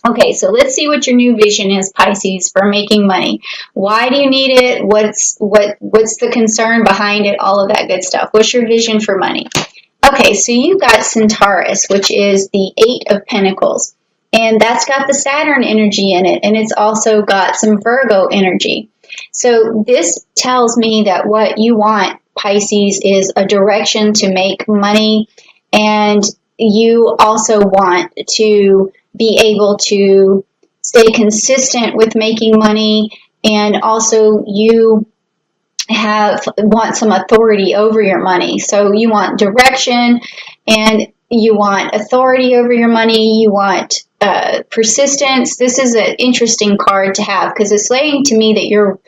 Okay, so let's see what your new vision is, Pisces, for making money. Why do you need it? What's the concern behind it? All of that good stuff. What's your vision for money? Okay, so you got Centaurus, which is the Eight of Pentacles, and that's got the Saturn energy in it, and it's also got some Virgo energy. So this tells me that what you want, Pisces, is a direction to make money, and you also want to be able to stay consistent with making money, and also you want some authority over your money. So you want direction, and you want authority over your money. You want persistence. This is an interesting card to have because it's saying to me that you're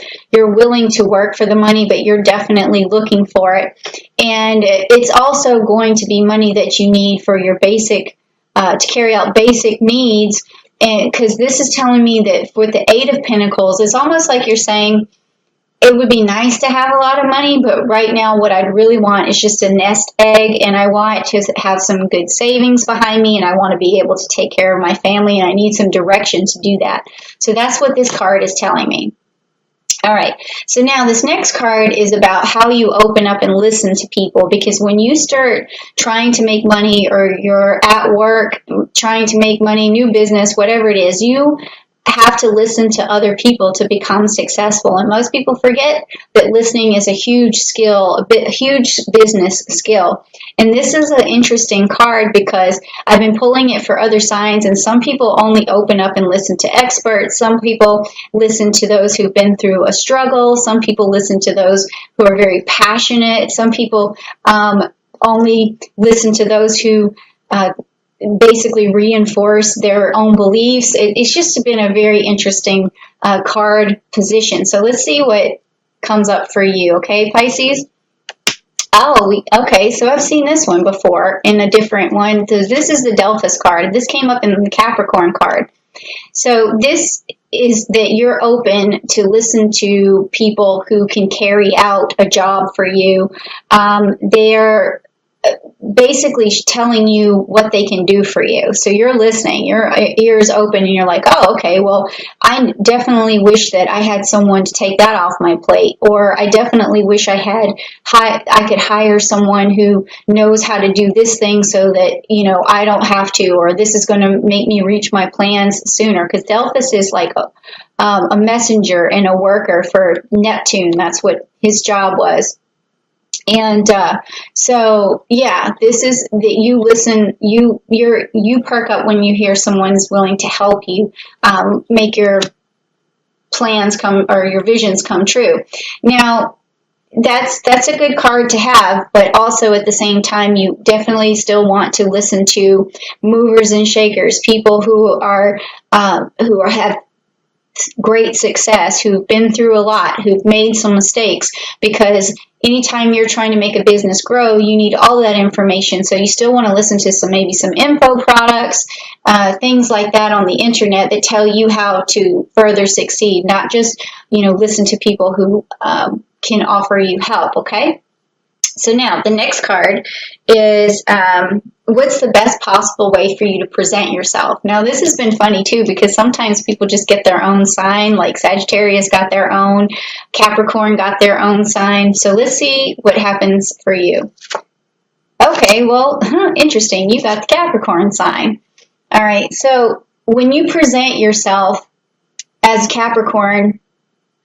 willing to work for the money, but you're definitely looking for it. And it's also going to be money that you need for your basic to carry out basic needs. And because this is telling me that with the Eight of Pentacles, it's almost like you're saying, it would be nice to have a lot of money, but right now what I'd really want is just a nest egg, and I want to have some good savings behind me, and I want to be able to take care of my family, and I need some direction to do that. So that's what this card is telling me. All right, so now this next card is about how you open up and listen to people, because when you start trying to make money, or you're at work trying to make money, new business, whatever it is, you have to listen to other people to become successful. And most people forget that listening is a huge skill, a huge business skill. And this is an interesting card because I've been pulling it for other signs, and some people only open up and listen to experts. Some people listen to those who've been through a struggle. Some people listen to those who are very passionate. Some people only listen to those who basically reinforce their own beliefs. It's just been a very interesting card position. So let's see what comes up for you, okay, Pisces? Oh, okay, so I've seen this one before in a different one. This is the Delphus card. This came up in the Capricorn card. So this is that you're open to listen to people who can carry out a job for you. They're basically telling you what they can do for you. So you're listening, your ears open, and you're like, oh, okay, well, I definitely wish that I had someone to take that off my plate. Or I definitely wish I could hire someone who knows how to do this thing so that, I don't have to, or this is going to make me reach my plans sooner. Because Delphus is like a messenger and a worker for Neptune. That's what his job was. And so, yeah, this is that you listen, you perk up when you hear someone's willing to help you make your plans come, or your visions come true. Now, that's a good card to have, but also at the same time, you definitely still want to listen to movers and shakers, people who have great success, who've been through a lot, who've made some mistakes, because anytime you're trying to make a business grow, you need all that information. So you still want to listen to maybe some info products, things like that on the internet that tell you how to further succeed, not just, listen to people who can offer you help, okay? So now the next card is what's the best possible way for you to present yourself? Now this has been funny too, because sometimes people just get their own sign, like Sagittarius got their own, Capricorn got their own sign. So let's see what happens for you. Okay, well, interesting. You got the Capricorn sign. All right, so when you present yourself as Capricorn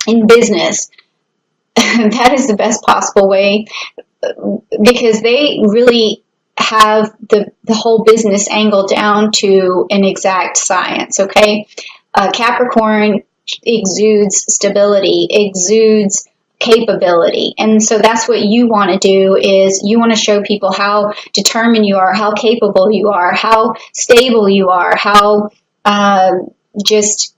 in business, that is the best possible way, because they really have the whole business angle down to an exact science, okay? Capricorn exudes stability, exudes capability. And so that's what you want to do, is you want to show people how determined you are, how capable you are, how stable you are, how just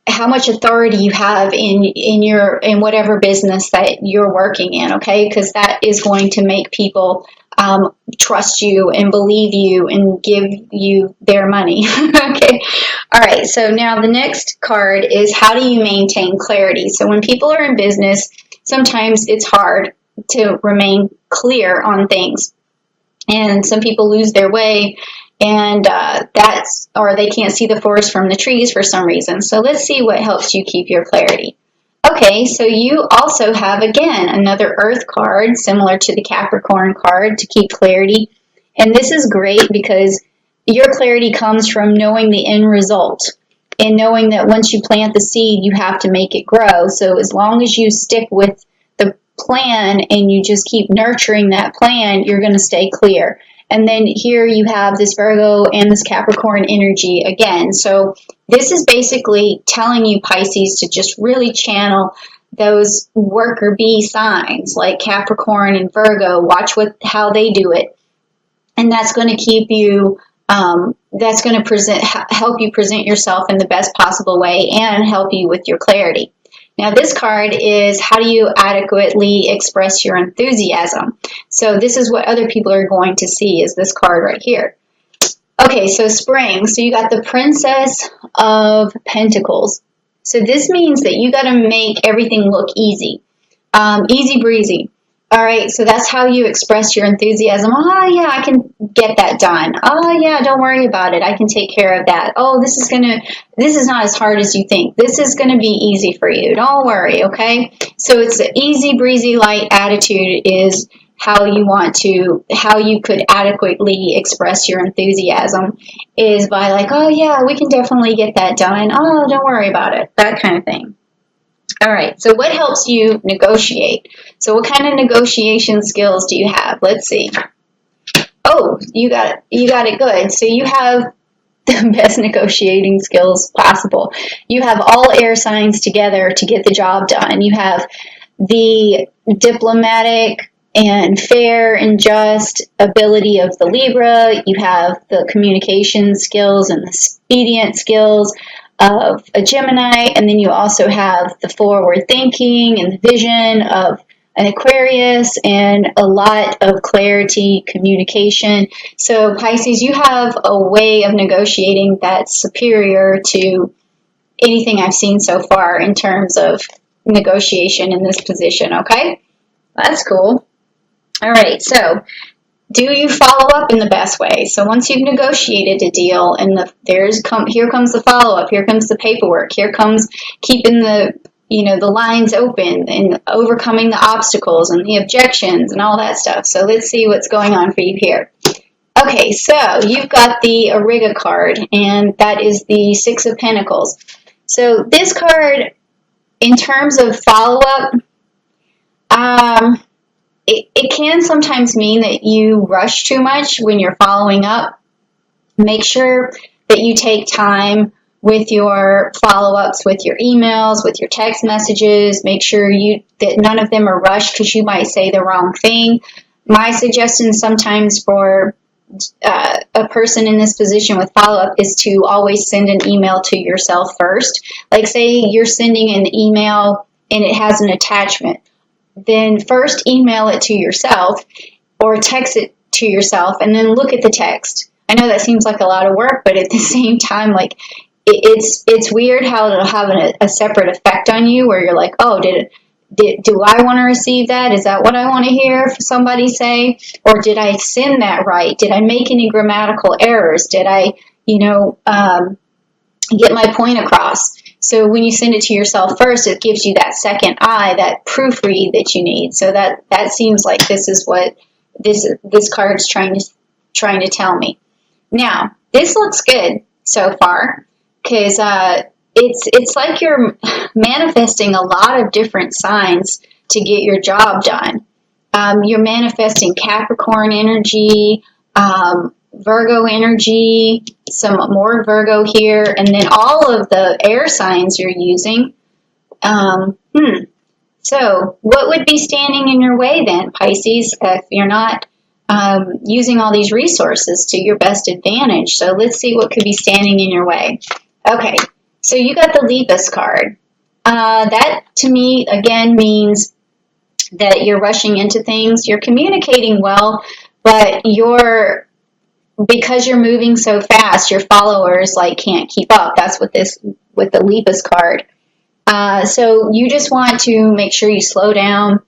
how much authority you have in whatever business that you're working in, okay? Because that is going to make people trust you and believe you and give you their money. Okay. All right. So now the next card is, how do you maintain clarity? So when people are in business, sometimes it's hard to remain clear on things. And some people lose their way. and or they can't see the forest from the trees for some reason. So let's see what helps you keep your clarity. Okay, so you also have, again, another Earth card, similar to the Capricorn card, to keep clarity. And this is great because your clarity comes from knowing the end result and knowing that once you plant the seed, you have to make it grow. So as long as you stick with the plan and you just keep nurturing that plan, you're going to stay clear. And then here you have this Virgo and this Capricorn energy again. So this is basically telling you, Pisces, to just really channel those worker bee signs like Capricorn and Virgo. Watch how they do it. And that's going to keep you, that's going to help you present yourself in the best possible way and help you with your clarity. Now, this card is how do you adequately express your enthusiasm? So this is what other people are going to see, is this card right here. Okay, so spring. So you got the Princess of Pentacles. So this means that you got to make everything look easy. Easy breezy. All right, so that's how you express your enthusiasm. Oh, yeah, I can get that done. Oh, yeah, don't worry about it. I can take care of that. Oh, this is not as hard as you think. This is going to be easy for you. Don't worry, okay? So it's the easy breezy light attitude is how you could adequately express your enthusiasm is by like, oh, yeah, we can definitely get that done. Oh, don't worry about it. That kind of thing. All right, so what helps you negotiate? So what kind of negotiation skills do you have? Let's see. Oh, you got it good. So you have the best negotiating skills possible. You have all air signs together to get the job done. You have the diplomatic and fair and just ability of the Libra. You have the communication skills and the expedient skills of a Gemini, and then you also have the forward thinking and the vision of an Aquarius and a lot of clarity, communication. So Pisces, you have a way of negotiating that's superior to anything I've seen so far in terms of negotiation in this position, okay? That's cool. All right, so do you follow up in the best way? So once you've negotiated a deal and here comes the follow-up, here comes the paperwork, here comes keeping the lines open and overcoming the obstacles and the objections and all that stuff. So let's see what's going on for you here. Okay, so you've got the Ariga card, and that is the Six of Pentacles. So this card, in terms of follow-up, it can sometimes mean that you rush too much when you're following up. Make sure that you take time with your follow-ups, with your emails, with your text messages. Make sure that none of them are rushed because you might say the wrong thing. My suggestion sometimes for a person in this position with follow-up is to always send an email to yourself first. Like say you're sending an email and it has an attachment. Then first email it to yourself or text it to yourself and then look at the text. I know that seems like a lot of work, but at the same time, like it's weird how it'll have a separate effect on you where you're like, oh, do I want to receive that? Is that what I want to hear somebody say? Or did I send that right? Did I make any grammatical errors? Did I, get my point across? So when you send it to yourself first, it gives you that second eye, that proofread that you need. So that seems like this is what this card's trying to tell me. Now, this looks good so far because it's like you're manifesting a lot of different signs to get your job done. You're manifesting Capricorn energy, Virgo energy, some more Virgo here, and then all of the air signs you're using. So what would be standing in your way then, Pisces, if you're not using all these resources to your best advantage? So let's see what could be standing in your way. Okay, so you got the Lepus card. That to me, again, means that you're rushing into things. You're communicating well, but because you're moving so fast, your followers can't keep up. That's what with the Lepus card. So you just want to make sure you slow down,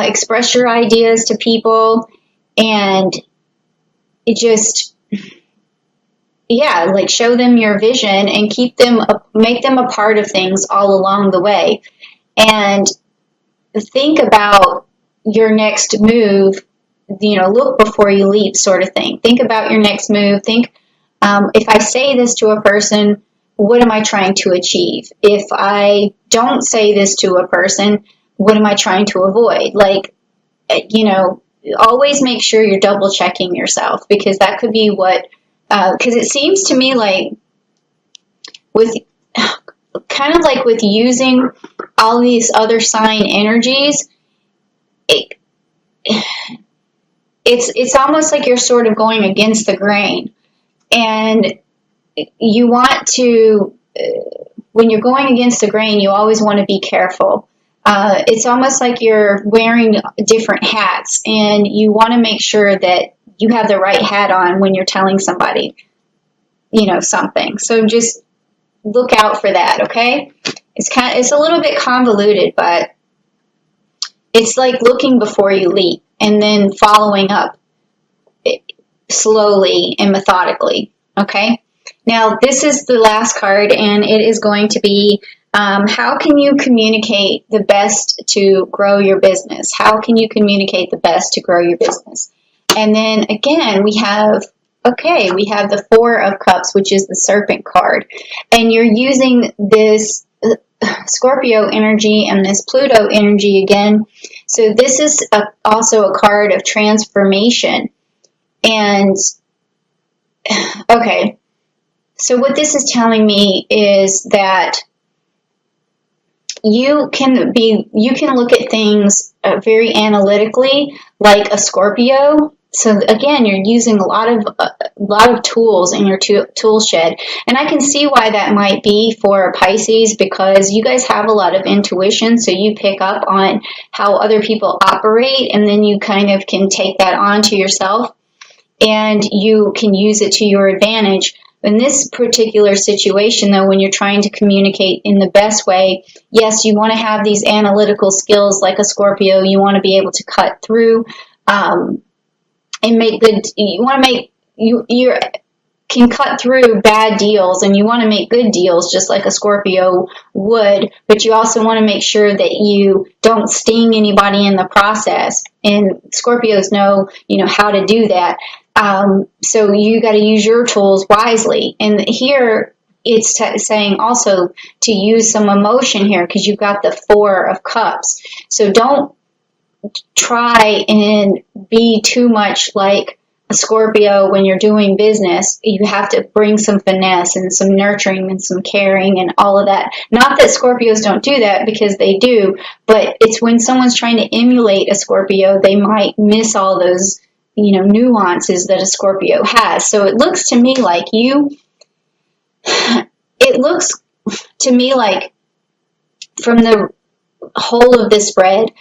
express your ideas to people, and it just yeah, like show them your vision and make them a part of things all along the way. And think about your next move, look before you leap sort of thing. Think about your next move. Think, if I say this to a person, what am I trying to achieve? If I don't say this to a person, what am I trying to avoid? Like, always make sure you're double checking yourself, because that could be what, because it seems to me like with kind of like with using all these other sign energies, it, it's almost like you're sort of going against the grain, and you want to, when you're going against the grain, you always want to be careful. It's almost like you're wearing different hats, and you want to make sure that you have the right hat on when you're telling somebody, something. So just look out for that, okay? It's a little bit convoluted, but it's like looking before you leap and then following up slowly and methodically, okay? Now, this is the last card, and it is going to be, how can you communicate the best to grow your business? How can you communicate the best to grow your business? And then again, we have the Four of Cups, which is the Serpent card. And you're using this Scorpio energy and this Pluto energy again. So this is also a card of transformation. And, okay, so what this is telling me is that you can look at things very analytically, like a Scorpio. So again, you're using a lot of tools in your tool shed, and I can see why that might be for Pisces, because you guys have a lot of intuition, so you pick up on how other people operate, and then you kind of can take that on to yourself, and you can use it to your advantage. In this particular situation, though, when you're trying to communicate in the best way, yes, you want to have these analytical skills like a Scorpio. You want to be able to cut through and make good. You can cut through bad deals, and you want to make good deals just like a Scorpio would. But you also want to make sure that you don't sting anybody in the process. And Scorpios know how to do that. So you got to use your tools wisely. And here it's saying also to use some emotion here, because you've got the Four of Cups. So don't try and be too much like a Scorpio when you're doing business. You have to bring some finesse and some nurturing and some caring and all of that. Not that Scorpios don't do that, because they do, but it's when someone's trying to emulate a Scorpio, they might miss all those nuances that a Scorpio has. So it looks to me like from the whole of this spread,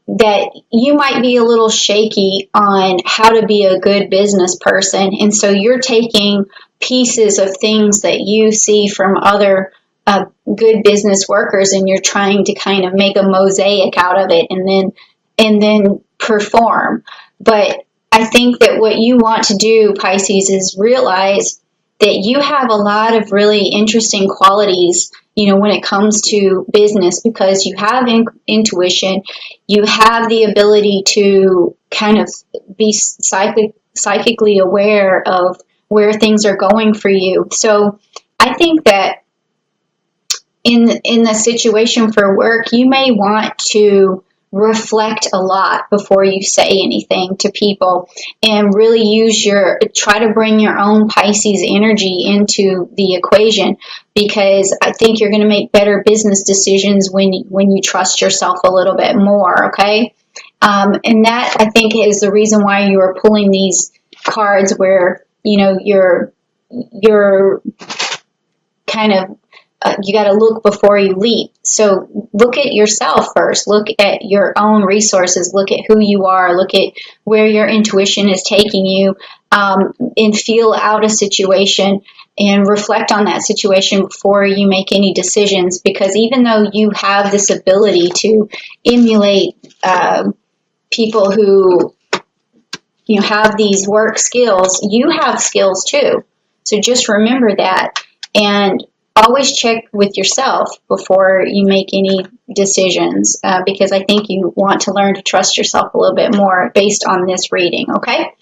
that you might be a little shaky on how to be a good business person. And so you're taking pieces of things that you see from other good business workers, and you're trying to kind of make a mosaic out of it and then perform. But I think that what you want to do, Pisces, is realize that you have a lot of really interesting qualities, when it comes to business, because you have intuition, you have the ability to kind of be psychically aware of where things are going for you. So I think that in the situation for work, you may want to reflect a lot before you say anything to people, and really try to bring your own Pisces energy into the equation, because I think you're going to make better business decisions when you trust yourself a little bit more, okay? And that, I think, is the reason why you are pulling these cards where, you're kind of you got to look before you leap. So look at yourself first. Look at your own resources. Look at who you are. Look at where your intuition is taking you, and feel out a situation and reflect on that situation before you make any decisions. Because even though you have this ability to emulate people who have these work skills, you have skills too. So just remember that, and always check with yourself before you make any decisions, because I think you want to learn to trust yourself a little bit more based on this reading, okay?